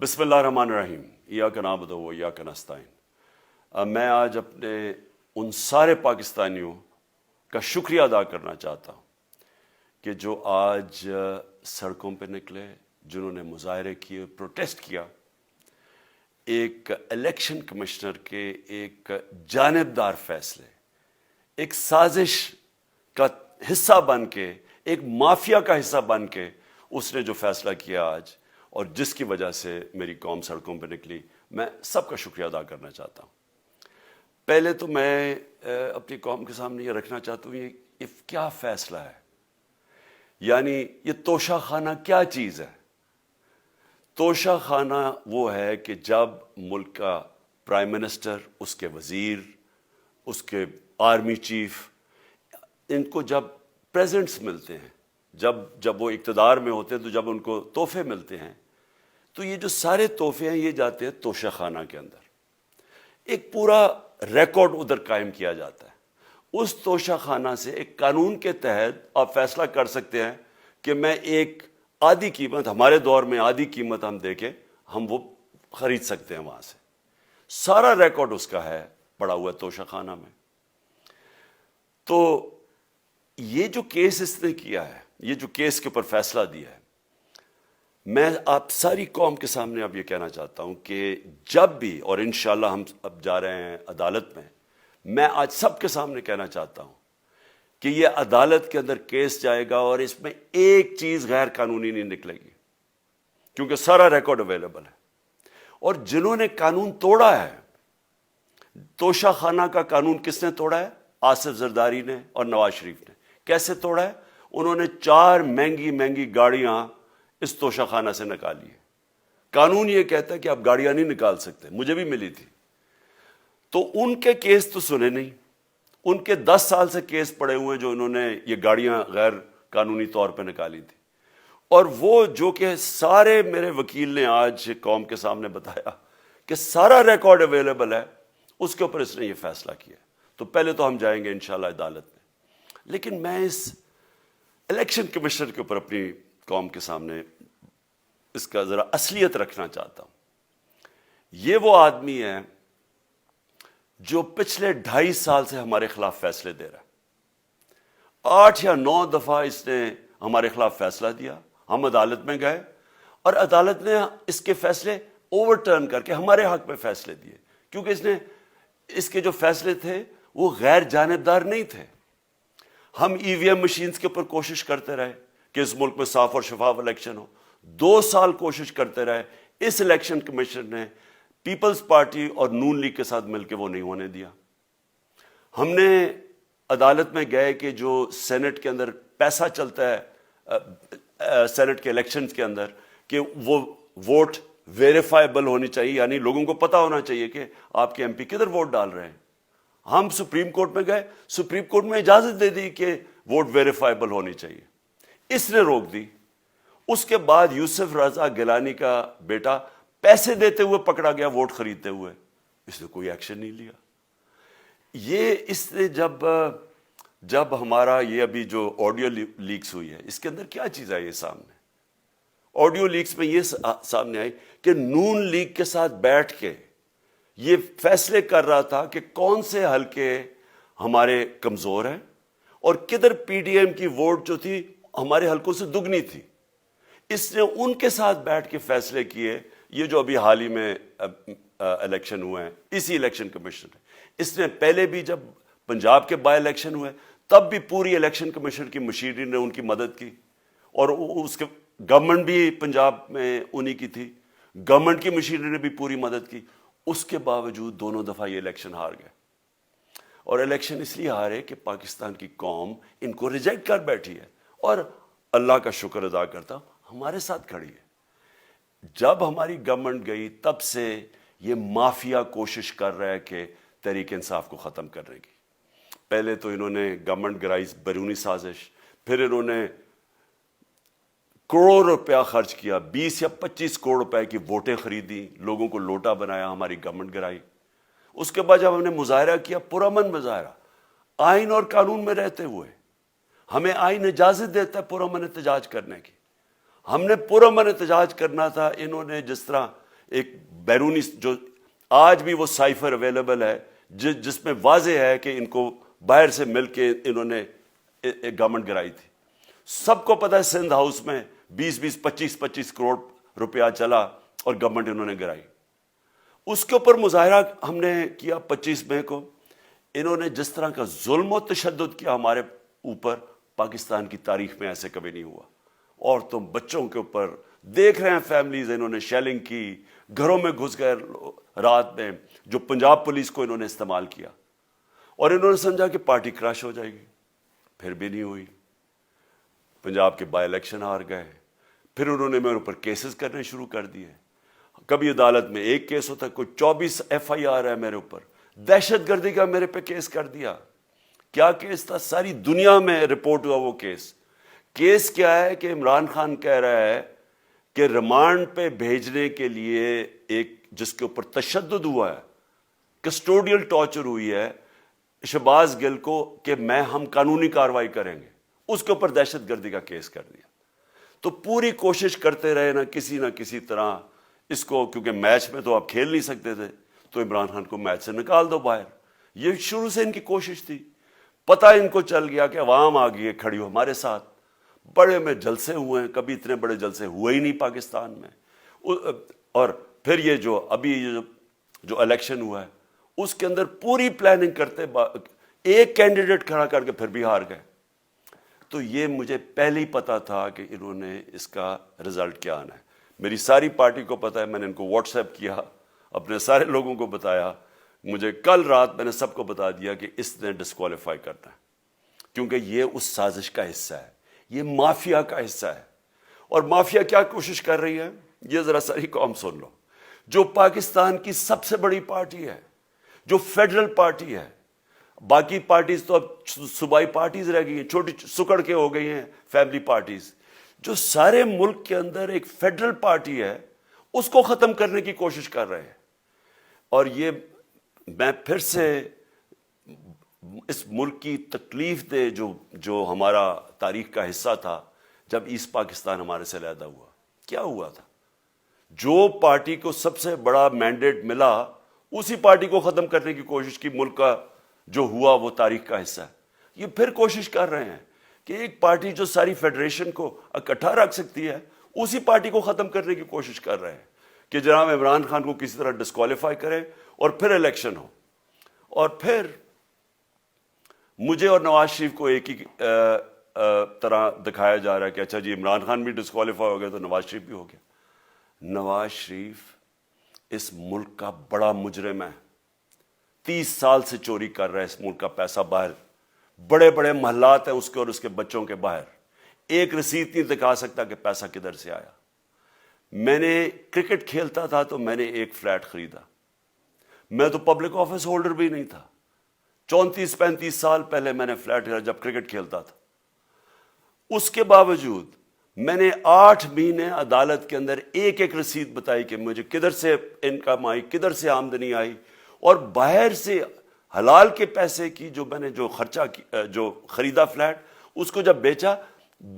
بسم اللہ الرحمن الرحیم ایاک نعبد و ایاک نستعین۔ میں آج اپنے ان سارے پاکستانیوں کا شکریہ ادا کرنا چاہتا ہوں کہ جو آج سڑکوں پہ نکلے، جنہوں نے مظاہرے کیے، پروٹیسٹ کیا، ایک الیکشن کمشنر کے ایک جانبدار فیصلے، ایک سازش کا حصہ بن کے، ایک مافیا کا حصہ بن کے اس نے جو فیصلہ کیا آج، اور جس کی وجہ سے میری قوم سڑکوں پہ نکلی، میں سب کا شکریہ ادا کرنا چاہتا ہوں۔ پہلے تو میں اپنی قوم کے سامنے یہ رکھنا چاہتا ہوں، یہ کیا فیصلہ ہے، یعنی یہ توشہ خانہ کیا چیز ہے؟ توشہ خانہ وہ ہے کہ جب ملک کا پرائم منسٹر، اس کے وزیر، اس کے آرمی چیف، ان کو جب پریزنٹس ملتے ہیں، جب وہ اقتدار میں ہوتے ہیں، تو جب ان کو تحفے ملتے ہیں، تو یہ جو سارے تحفے ہیں یہ جاتے ہیں توشہ خانہ کے اندر۔ ایک پورا ریکارڈ ادھر قائم کیا جاتا ہے۔ اس توشہ خانہ سے ایک قانون کے تحت آپ فیصلہ کر سکتے ہیں کہ میں ایک آدھی قیمت، ہمارے دور میں آدھی قیمت ہم دے کے ہم وہ خرید سکتے ہیں وہاں سے۔ سارا ریکارڈ اس کا ہے پڑا ہوا ہے توشہ خانہ میں۔ تو یہ جو کیس اس نے کیا ہے، یہ جو کیس کے اوپر فیصلہ دیا ہے، میں آپ ساری قوم کے سامنے اب یہ کہنا چاہتا ہوں کہ جب بھی، اور انشاءاللہ ہم اب جا رہے ہیں عدالت میں آج سب کے سامنے کہنا چاہتا ہوں کہ یہ عدالت کے اندر کیس جائے گا اور اس میں ایک چیز غیر قانونی نہیں نکلے گی، کیونکہ سارا ریکارڈ اویلیبل ہے۔ اور جنہوں نے قانون توڑا ہے، توشہ خانہ کا قانون کس نے توڑا ہے؟ آصف زرداری نے اور نواز شریف نے۔ کیسے توڑا ہے؟ انہوں نے 4 مہنگی گاڑیاں اس توشہ خانہ سے نکالی ہے۔ قانون یہ کہتا ہے کہ آپ گاڑیاں نہیں نکال سکتے، مجھے بھی ملی تھی۔ تو ان کے کیس تو سنے نہیں، ان کے 10 سال سے کیس پڑے ہوئے جو انہوں نے یہ گاڑیاں غیر قانونی طور پہ نکالی تھی۔ اور وہ جو کہ سارے میرے وکیل نے آج قوم کے سامنے بتایا کہ سارا ریکارڈ اویلیبل ہے، اس کے اوپر اس نے یہ فیصلہ کیا۔ تو پہلے تو ہم جائیں گے انشاءاللہ عدالت میں، لیکن میں اس الیکشن کمیشنر کے اوپر اپنی قوم کے سامنے اس کا ذرا اصلیت رکھنا چاہتا ہوں۔ یہ وہ آدمی ہے جو پچھلے 2.5 سال سے ہمارے خلاف فیصلے دے رہا ہے۔ 8 یا 9 دفعہ اس نے ہمارے خلاف فیصلہ دیا، ہم عدالت میں گئے اور عدالت نے اس کے فیصلے اوور ٹرن کر کے ہمارے حق میں فیصلے دیے، کیونکہ اس کے جو فیصلے تھے وہ غیر جانبدار نہیں تھے۔ ہم ای وی ایم مشینز کے اوپر کوشش کرتے رہے کہ اس ملک میں صاف اور شفاف الیکشن ہو، 2 سال کوشش کرتے رہے۔ اس الیکشن کمیشن نے پیپلز پارٹی اور نون لیگ کے ساتھ مل کے وہ نہیں ہونے دیا۔ ہم نے عدالت میں گئے کہ جو سینٹ کے اندر پیسہ چلتا ہے، سینٹ کے الیکشنز کے اندر، کہ وہ ووٹ ویریفائبل ہونی چاہیے، یعنی لوگوں کو پتہ ہونا چاہیے کہ آپ کے ایم پی کدھر ووٹ ڈال رہے ہیں۔ ہم سپریم کورٹ میں گئے، سپریم کورٹ میں اجازت دے دی کہ ووٹ ویریفائبل ہونی چاہیے، اس نے روک دی۔ اس کے بعد یوسف رضا گیلانی کا بیٹا پیسے دیتے ہوئے پکڑا گیا ووٹ خریدتے ہوئے، اس نے کوئی ایکشن نہیں لیا۔ یہ اس نے جب ہمارا یہ ابھی جو آڈیو لیکس ہوئی ہے، اس کے اندر کیا چیز آئی ہے سامنے؟ آڈیو لیکس میں یہ سامنے آئی کہ نون لیگ کے ساتھ بیٹھ کے یہ فیصلے کر رہا تھا کہ کون سے حلقے ہمارے کمزور ہیں اور کدھر پی ڈی ایم کی ووٹ جو تھی ہمارے حلقوں سے دگنی تھی۔ اس نے ان کے ساتھ بیٹھ کے فیصلے کیے۔ یہ جو ابھی حال ہی میں الیکشن ہوئے ہیں، اسی الیکشن کمیشن نے، اس نے پہلے بھی جب پنجاب کے بائی الیکشن ہوئے تب بھی پوری الیکشن کمیشن کی مشینری نے ان کی مدد کی، اور اس کے گورنمنٹ بھی پنجاب میں انہی کی تھی، گورنمنٹ کی مشینری نے بھی پوری مدد کی۔ اس کے باوجود دونوں دفعہ یہ الیکشن ہار گئے، اور الیکشن اس لیے ہارے کہ پاکستان کی قوم ان کو ریجیکٹ کر بیٹھی ہے، اور اللہ کا شکر ادا کرتا ہوں ہمارے ساتھ کھڑی ہے۔ جب ہماری گورنمنٹ گئی تب سے یہ مافیا کوشش کر رہا ہے کہ تحریک انصاف کو ختم کرنے کی۔ پہلے تو انہوں نے گورنمنٹ گرائی بیرونی سازش، پھر انہوں نے کروڑ روپیہ خرچ کیا، 20 یا 25 کروڑ روپے کی ووٹیں خریدی، لوگوں کو لوٹا بنایا، ہماری گورنمنٹ گرائی۔ اس کے بعد جب ہم نے مظاہرہ کیا، پرامن مظاہرہ، آئین اور قانون میں رہتے ہوئے، ہمیں آئین اجازت دیتا ہے پرامن احتجاج کرنے کی، ہم نے پرامن احتجاج کرنا تھا۔ انہوں نے جس طرح ایک بیرونی جو آج بھی وہ سائفر اویلیبل ہے جس میں واضح ہے کہ ان کو باہر سے مل کے انہوں نے ایک گورنمنٹ گرائی تھی. سب کو پتہ ہے سندھ ہاؤس میں 20-25 کروڑ روپیہ چلا اور گورنمنٹ انہوں نے گرائی. اس کے اوپر مظاہرہ ہم نے کیا 25 مئی کو. انہوں نے جس طرح کا ظلم و تشدد کیا ہمارے اوپر پاکستان کی تاریخ میں ایسے کبھی نہیں ہوا. عورتوں بچوں کے اوپر دیکھ رہے ہیں فیملیز, انہوں نے شیلنگ کی, گھروں میں گھس گئے رات میں, جو پنجاب پولیس کو انہوں نے استعمال کیا, اور انہوں نے سمجھا کہ پارٹی کراش ہو جائے گی. پھر بھی نہیں ہوئی. پنجاب کے بائی الیکشن ہار گئے. پھر انہوں نے میرے اوپر کیسز کرنے شروع کر دیے. کبھی عدالت میں ایک کیس ہوتا ہے, کوئی 24 FIR ہے میرے اوپر. دہشت گردی کا میرے پہ کیس کر دیا. کیا کیس تھا؟ ساری دنیا میں رپورٹ ہوا وہ کیس. کیس کیا ہے کہ عمران خان کہہ رہا ہے کہ ریمانڈ پہ بھیجنے کے لیے ایک جس کے اوپر تشدد ہوا ہے, کسٹوڈیل ٹارچر ہوئی ہے شہباز گل کو, کہ ہم قانونی کارروائی کریں گے. اس کے اوپر دہشت گردی کا کیس کر دیا. تو پوری کوشش کرتے رہے نہ کسی طرح اس کو, کیونکہ میچ میں تو آپ کھیل نہیں سکتے تھے, تو عمران خان کو میچ سے نکال دو باہر. یہ شروع سے ان کی کوشش تھی. پتہ ان کو چل گیا کہ عوام آ گئی ہے کھڑی ہو ہمارے ساتھ. بڑے میں جلسے ہوئے ہیں, کبھی اتنے بڑے جلسے ہوئے ہی نہیں پاکستان میں. اور پھر یہ جو ابھی جو الیکشن ہوا ہے اس کے اندر پوری پلاننگ کرتے ایک کینڈیڈیٹ کھڑا کر کے پھر بھی ہار گئے. تو یہ مجھے پہلے ہی پتا تھا کہ انہوں نے اس کا رزلٹ کیا آنا ہے. میری ساری پارٹی کو پتا ہے, میں نے ان کو واٹس ایپ کیا, اپنے سارے لوگوں کو بتایا. مجھے کل رات میں نے سب کو بتا دیا کہ اس نے ڈسکوالیفائی کرنا ہے, کیونکہ یہ اس سازش کا حصہ ہے, یہ مافیا کا حصہ ہے. اور مافیا کیا کوشش کر رہی ہے یہ ذرا ساری قوم سن لو. جو پاکستان کی سب سے بڑی پارٹی ہے, جو فیڈرل پارٹی ہے, باقی پارٹیز تو اب صوبائی پارٹیز رہ گئی ہیں, چھوٹی سکڑ کے ہو گئی ہیں فیملی پارٹیز. جو سارے ملک کے اندر ایک فیڈرل پارٹی ہے اس کو ختم کرنے کی کوشش کر رہے ہیں. اور یہ میں پھر سے اس ملک کی تکلیف دے جو ہمارا تاریخ کا حصہ تھا, جب ایسٹ پاکستان ہمارے سے علیحدہ ہوا, کیا ہوا تھا؟ جو پارٹی کو سب سے بڑا مینڈیٹ ملا اسی پارٹی کو ختم کرنے کی کوشش کی. ملک کا جو ہوا وہ تاریخ کا حصہ ہے. یہ پھر کوشش کر رہے ہیں کہ ایک پارٹی جو ساری فیڈریشن کو اکٹھا رکھ سکتی ہے اسی پارٹی کو ختم کرنے کی کوشش کر رہے ہیں کہ جناب عمران خان کو کسی طرح ڈسکوالیفائی کریں اور پھر الیکشن ہو. اور پھر مجھے اور نواز شریف کو ایک ہی طرح دکھایا جا رہا ہے کہ اچھا جی عمران خان بھی ڈسکوالیفائی ہو گیا تو نواز شریف بھی ہو گیا. نواز شریف اس ملک کا بڑا مجرم ہے. 30 سال سے چوری کر رہا ہے اس ملک کا پیسہ باہر. بڑے بڑے محلات ہیں اس کے اور اس کے بچوں کے باہر. ایک رسید نہیں دکھا سکتا کہ پیسہ کدھر سے آیا. میں نے کرکٹ کھیلتا تھا تو میں نے ایک فلیٹ خریدا. میں تو پبلک آفس ہولڈر بھی نہیں تھا. 34-35 سال پہلے میں نے فلیٹ خریدا جب کرکٹ کھیلتا تھا. اس کے باوجود میں نے 8 مہینے عدالت کے اندر ایک ایک رسید بتائی کہ مجھے کدھر سے انکم آئی, کدھر سے آمدنی آئی, اور باہر سے حلال کے پیسے کی جو میں نے جو خرچہ جو خریدا فلیٹ, اس کو جب بیچا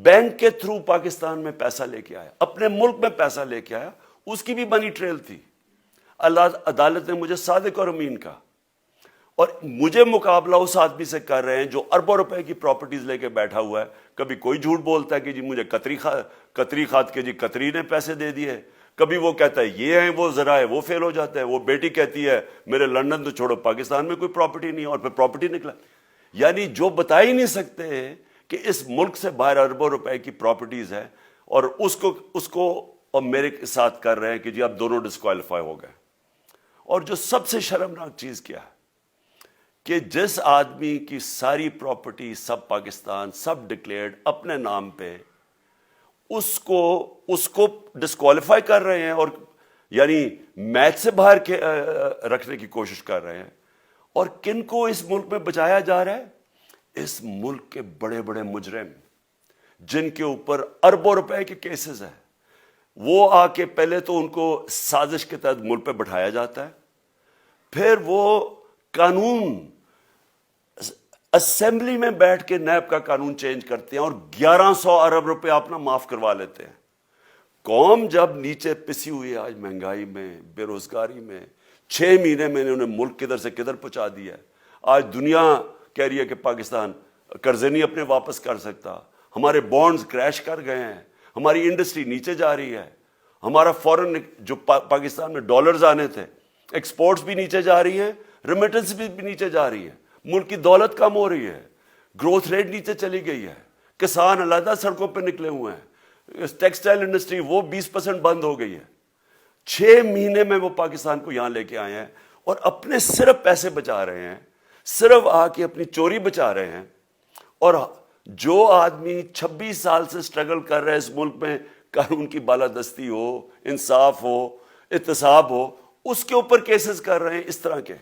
بینک کے تھرو پاکستان میں پیسہ لے کے آیا, اپنے ملک میں پیسہ لے کے آیا. اس کی بھی منی ٹریل تھی. عدالت نے مجھے صادق اور امین کا, اور مجھے مقابلہ اس آدمی سے کر رہے ہیں جو اربوں روپے کی پراپرٹیز لے کے بیٹھا ہوا ہے. کبھی کوئی جھوٹ بولتا ہے کہ جی مجھے قطری کھاد کے جی قطری نے پیسے دے دیے, کبھی وہ کہتا ہے یہ ہیں وہ ذرائع, وہ فیل ہو جاتا ہے. وہ بیٹی کہتی ہے میرے لندن تو چھوڑو پاکستان میں کوئی پراپرٹی نہیں ہے, اور پھر پراپرٹی نکلا. یعنی جو بتا ہی نہیں سکتے کہ اس ملک سے باہر اربوں روپے کی پراپرٹیز ہے, اور اس کو اور میرے ساتھ کر رہے ہیں کہ جی آپ دونوں ڈسکوالیفائی ہو گئے. اور جو سب سے شرمناک چیز کیا ہے کہ جس آدمی کی ساری پراپرٹی سب پاکستان سب ڈکلیئرڈ اپنے نام پہ, اس کو ڈسکوالیفائی کر رہے ہیں, اور یعنی میچ سے باہر رکھنے کی کوشش کر رہے ہیں. اور کن کو اس ملک میں بچایا جا رہا ہے؟ اس ملک کے بڑے بڑے مجرم جن کے اوپر اربوں روپے کے کیسز ہیں, وہ آ کے پہلے تو ان کو سازش کے تحت ملک پہ بٹھایا جاتا ہے, پھر وہ قانون اسمبلی میں بیٹھ کے نیب کا قانون چینج کرتے ہیں اور 1100 ارب روپے اپنا معاف کروا لیتے ہیں. قوم جب نیچے پسی ہوئی ہے آج مہنگائی میں، بے روزگاری میں، 6 مہینے میں انہوں نے ملک کدھر سے کدھر پہنچا دیا ہے. آج دنیا کہہ رہی ہے کہ پاکستان قرضے نہیں اپنے واپس کر سکتا، ہمارے بانڈز کریش کر گئے ہیں، ہماری انڈسٹری نیچے جا رہی ہے، ہمارا فورن جو پاکستان میں ڈالرز آنے تھے ایکسپورٹس بھی نیچے جا رہی ہیں، ریمیٹنس بھی نیچے جا رہی ہے، ملک کی دولت کم ہو رہی ہے، گروتھ ریٹ نیچے چلی گئی ہے، کسان علیحدہ سڑکوں پہ نکلے ہوئے ہیں، ٹیکسٹائل انڈسٹری وہ 20% بند ہو گئی ہے. 6 مہینے میں وہ پاکستان کو یہاں لے کے آئے ہیں اور اپنے صرف پیسے بچا رہے ہیں، صرف آ کے اپنی چوری بچا رہے ہیں. اور جو آدمی 26 سال سے سٹرگل کر رہے ہیں اس ملک میں، قانون کی بالادستی ہو، انصاف ہو، احتساب ہو، اس کے اوپر کیسز کر رہے ہیں اس طرح کے،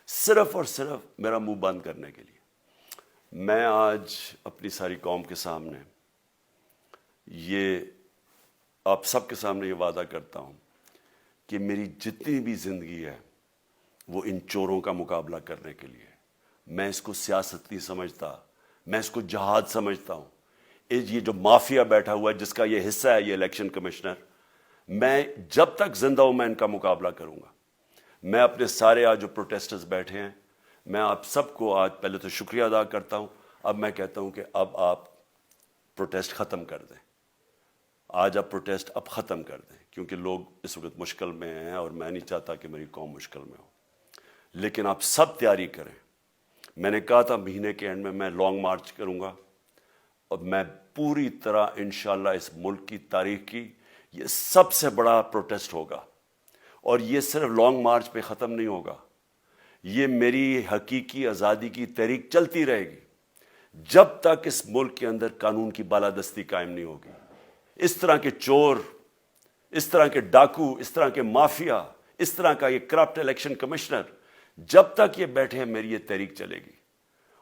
صرف اور صرف میرا منہ بند کرنے کے لیے. میں آج اپنی ساری قوم کے سامنے یہ آپ سب کے سامنے یہ وعدہ کرتا ہوں کہ میری جتنی بھی زندگی ہے وہ ان چوروں کا مقابلہ کرنے کے لیے. میں اس کو سیاست نہیں سمجھتا، میں اس کو جہاد سمجھتا ہوں. یہ جو مافیا بیٹھا ہوا ہے جس کا یہ حصہ ہے یہ الیکشن کمشنر، میں جب تک زندہ ہوں میں ان کا مقابلہ کروں گا. میں اپنے سارے آج جو پروٹیسٹرز بیٹھے ہیں، میں آپ سب کو آج پہلے تو شکریہ ادا کرتا ہوں. اب میں کہتا ہوں کہ اب آپ پروٹیسٹ ختم کر دیں. آج آپ پروٹیسٹ اب ختم کر دیں کیونکہ لوگ اس وقت مشکل میں ہیں اور میں نہیں چاہتا کہ میری قوم مشکل میں ہو. لیکن آپ سب تیاری کریں. میں نے کہا تھا مہینے کے اینڈ میں لانگ مارچ کروں گا اور میں پوری طرح انشاءاللہ اس ملک کی تاریخ کی یہ سب سے بڑا پروٹیسٹ ہوگا. اور یہ صرف لانگ مارچ پہ ختم نہیں ہوگا، یہ میری حقیقی آزادی کی تحریک چلتی رہے گی جب تک اس ملک کے اندر قانون کی بالادستی قائم نہیں ہوگی. اس طرح کے چور، اس طرح کے ڈاکو، اس طرح کے مافیا، اس طرح کا یہ کرپٹ الیکشن کمشنر جب تک یہ بیٹھے ہیں میری یہ تحریک چلے گی.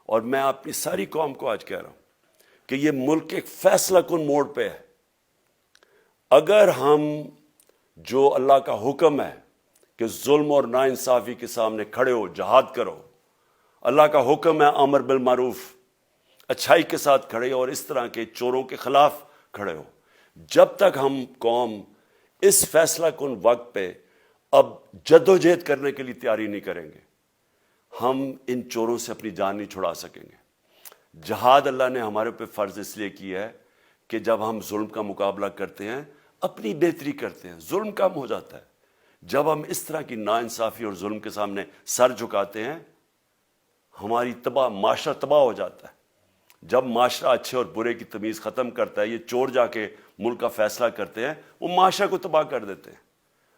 اور میں اپنی ساری قوم کو آج کہہ رہا ہوں کہ یہ ملک ایک فیصلہ کن موڑ پہ ہے. اگر ہم جو اللہ کا حکم ہے کہ ظلم اور ناانصافی کے سامنے کھڑے ہو، جہاد کرو، اللہ کا حکم ہے امر بالمعروف، اچھائی کے ساتھ کھڑے ہو اور اس طرح کے چوروں کے خلاف کھڑے ہو، جب تک ہم قوم اس فیصلہ کن وقت پہ اب جدوجہد کرنے کے لیے تیاری نہیں کریں گے، ہم ان چوروں سے اپنی جان نہیں چھڑا سکیں گے. جہاد اللہ نے ہمارے پہ فرض اس لیے کیا ہے کہ جب ہم ظلم کا مقابلہ کرتے ہیں اپنی بہتری کرتے ہیں، ظلم کم ہو جاتا ہے. جب ہم اس طرح کی ناانصافی اور ظلم کے سامنے سر جھکاتے ہیں ہماری معاشرہ تباہ ہو جاتا ہے. جب معاشرہ اچھے اور برے کی تمیز ختم کرتا ہے، یہ چور جا کے ملک کا فیصلہ کرتے ہیں، وہ معاشرہ کو تباہ کر دیتے ہیں.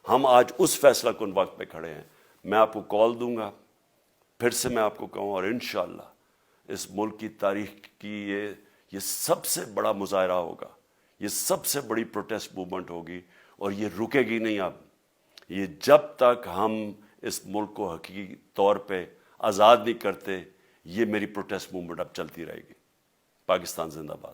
ہم آج اس فیصلہ کن وقت پہ کھڑے ہیں. میں آپ کو کال دوں گا، پھر سے میں آپ کو کہوں، اور انشاءاللہ اس ملک کی تاریخ کی یہ سب سے بڑا مظاہرہ ہوگا، یہ سب سے بڑی پروٹیسٹ موومنٹ ہوگی اور یہ رکے گی نہیں. اب یہ جب تک ہم اس ملک کو حقیقی طور پہ آزاد نہیں کرتے، یہ میری پروٹیسٹ موومنٹ اب چلتی رہے گی. پاکستان زندہ باد.